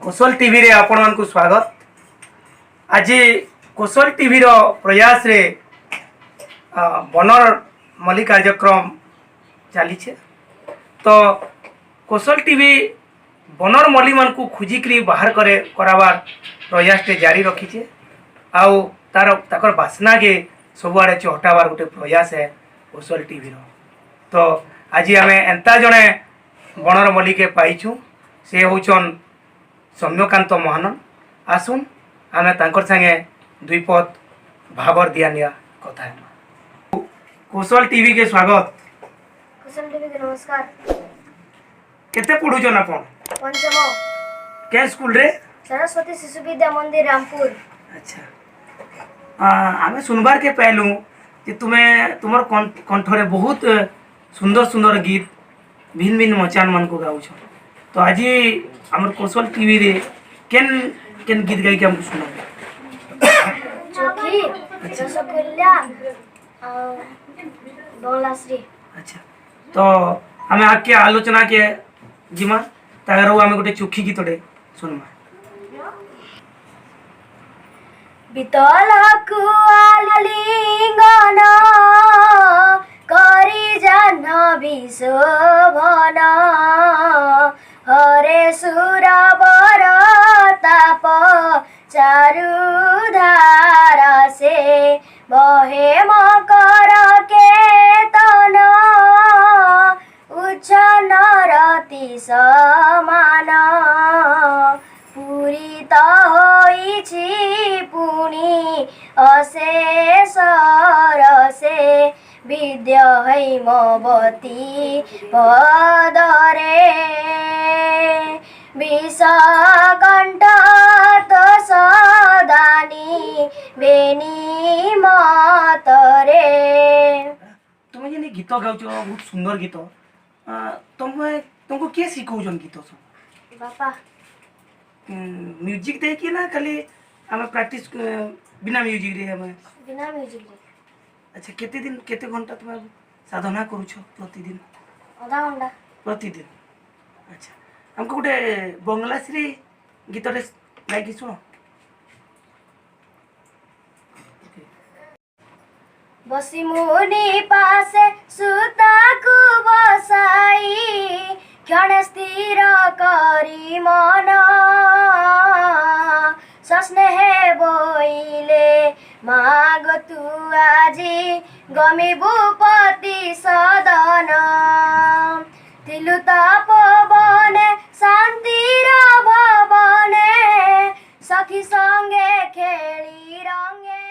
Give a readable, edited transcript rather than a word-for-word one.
कोशल TV रे आपण मानकु स्वागत। आज कोशल टीवी रो प्रयास रे बनर मली कार्यक्रम चली तो कोशल टीवी बनर मली मानकु खोजिकी बाहर करे कराबार प्रयास टे जारी रखीचे। आउ ताकर बासना के सबुआड़े चहटाबार गोटे प्रयास है कोशल टीवी रो। तो आज आम एंता जड़े बनर मली के पाइछू से होचन सौम्यकांत महानन। आसुन आमे तांकर संगे दुई पद भाबर दिया निया कथा है। कोशल टीवी के स्वागत। कोशल टीवी के नमस्कार। केते पढुछन आपण? पंचम। के स्कूल रे? सरस्वती शिशु विद्या मंदिर रामपुर। अच्छा आमे सुनबार के पहलू कि तुमर कंठ रे बहुत सुंदर सुंदर गीत भिन्न भिन्न मचान मन को गाउछ। तो आज हमर कोशल टीवी रे केन केन गीत गाई के हमको सुना। चोखी रसगुल्ला डोलाश्री। अच्छा तो हमें आके आलोचना के जिमा तागर हमें गोटे चोखी गीत रे सुनमा। बितल कुआल लिंगन करी जाह्नवी शोभन हरे सुरवर ताप चारु धारा से बहे मकर केतन उच्च नरति समान पूरित होइछि पुनि अशेष रसे विद्या हैमवती पदरे विषकण्ठ तो सदानी बेनी मतरे। तुम जे गीत गाउछ बहुत सुंदर गीत। तुमको के सिखौछन गीत सब? बापा। म्यूजिक दे कि ना खाली हमें प्रैक्टिस बिना म्यूजिक रे हमें? बिना म्यूजिक रे। अच्छा केते दिन केते घंटा तुम साधना करूछ प्रतिदिन? आधा घंटा प्रतिदिन। अच्छा हमको गोटे बंगला श्री गीत रे लाइक सुनो। बसी मुनि पासे सुता को बसाई क्षण स्थिर करी मन सस्नेह बोइले माग तू आजी गमी भूपति सदन तिलु तपोवने शान्तिर भवने सखी संगे खेली रंगे।